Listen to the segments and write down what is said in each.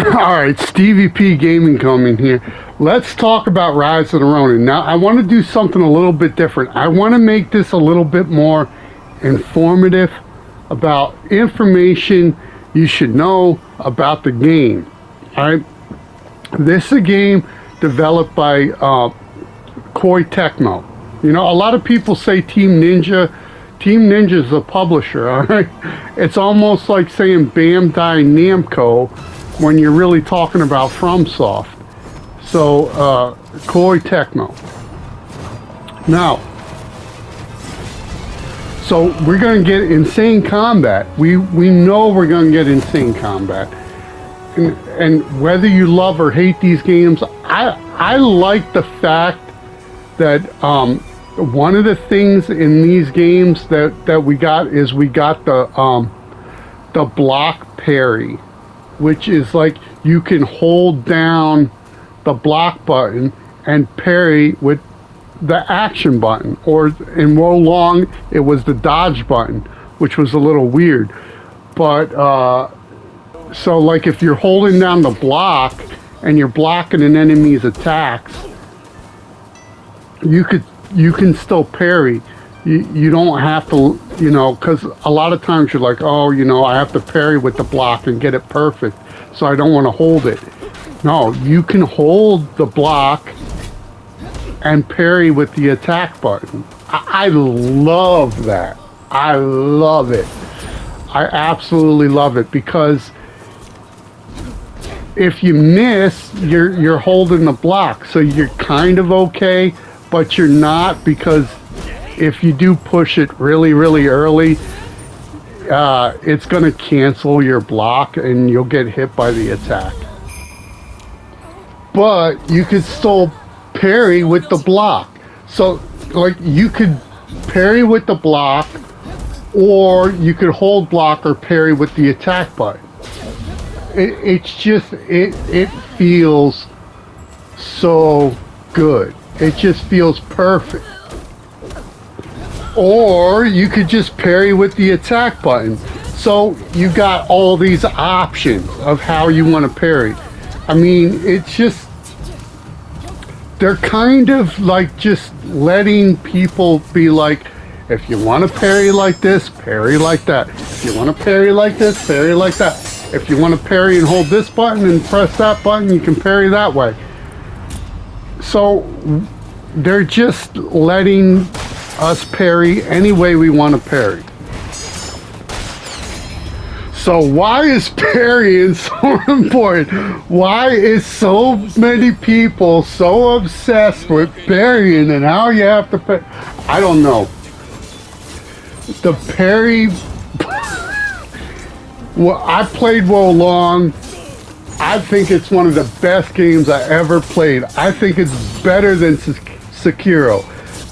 Alright, Stevie P Gaming coming here. Let's talk about Rise of the Ronin. Now, I want to do something a little bit different. I want to make this a little bit more informative about information you should know about the game. Alright? This is a game developed by Koei Tecmo. You know, a lot of people say Team Ninja. Team Ninja is a publisher, alright? It's almost like saying Bandai Namco when you're really talking about FromSoft. So, Koei Tecmo. Now, so we're going to get insane combat. We know we're going to get insane combat. And whether you love or hate these games, I like the fact that one of the things in these games that we got is we got the block parry, which is like you can hold down the block button and parry with the action button, or in Wo Long it was the dodge button, which was a little weird. But so like if you're holding down the block and you're blocking an enemy's attacks, you can still parry. You don't have to, you know, because a lot of times you're like, oh, you know, I have to parry with the block and get it perfect, so I don't want to hold it. No, you can hold the block and parry with the attack button. I love that. I love it. I absolutely love it, because if you miss, you're holding the block, so you're kind of okay, but you're not, because if you do push it really, really early, it's going to cancel your block and you'll get hit by the attack. But you could still parry with the block. So, like, you could parry with the block, or you could hold block or parry with the attack button. It's just, it feels so good. It just feels perfect. Or you could just parry with the attack button. So you got all these options of how you want to parry. I mean, it's just, they're kind of like just letting people be like, if you want to parry like this, parry like that. If you want to parry like this, parry like that. If you want to parry and hold this button and press that button, you can parry that way. So they're just letting us parry any way we want to parry. So why is parrying so important? Why is so many people so obsessed with parrying and how you have to parry? I don't know. The parry... Well, I played Wo Long. I think it's one of the best games I ever played. I think it's better than Sekiro.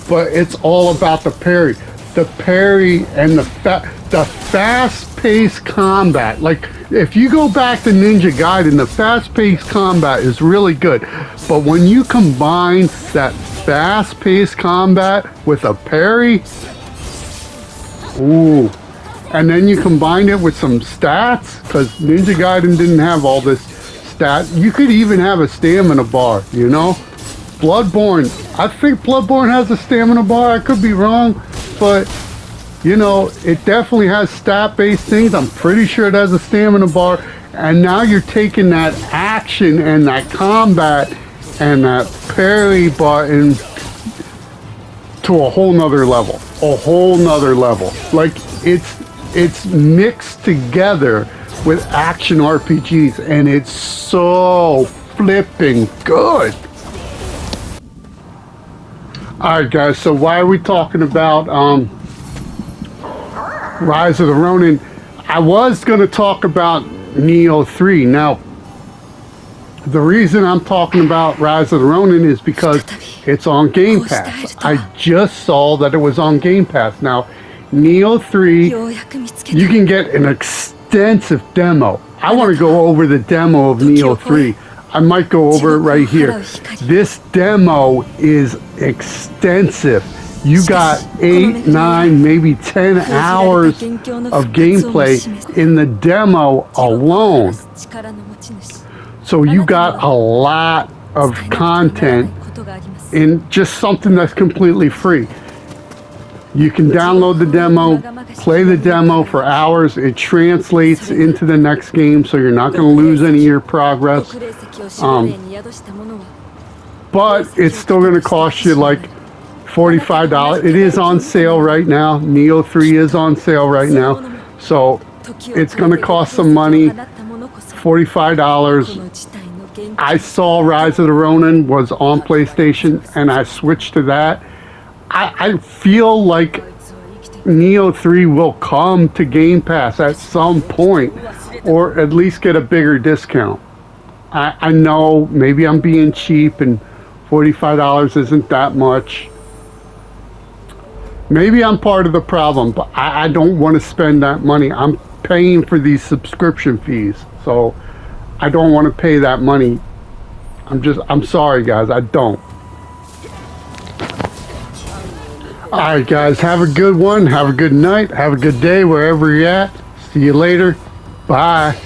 But it's all about the parry. The parry and the fast-paced combat. Like, if you go back to Ninja Gaiden, the fast-paced combat is really good. But when you combine that fast-paced combat with a parry, ooh. And then you combine it with some stats, because Ninja Gaiden didn't have all this stat. You could even have a stamina bar, you know? Bloodborne, I think Bloodborne has a stamina bar. I could be wrong, but you know, it definitely has stat-based things. I'm pretty sure it has a stamina bar. And now you're taking that action and that combat and that parry button to a whole nother level. A whole nother level. Like, it's mixed together with action RPGs, and it's so flipping good. Alright guys, so why are we talking about Rise of the Ronin? I was going to talk about Neo 3. Now, the reason I'm talking about Rise of the Ronin is because it's on Game Pass. I just saw that it was on Game Pass. Now, Neo 3, you can get an extensive demo. I want to go over the demo of Neo 3. I might go over it right here. This demo is extensive. You got 8, 9, maybe 10 hours of gameplay in the demo alone. So you got a lot of content in just something that's completely free. You can download the demo, play the demo for hours. It translates into the next game, so you're not going to lose any of your progress. But it's still going to cost you like $45. It is on sale right now. Neo 3 is on sale right now. So it's going to cost some money, $45. I saw Rise of the Ronin was on PlayStation, and I switched to that. I feel like Neo 3 will come to Game Pass at some point, or at least get a bigger discount. I know maybe I'm being cheap and $45 isn't that much. Maybe I'm part of the problem, but I don't want to spend that money. I'm paying for these subscription fees, so I don't want to pay that money. I'm sorry guys, I don't. Alright guys, have a good one, have a good night, have a good day wherever you're at. See you later. Bye.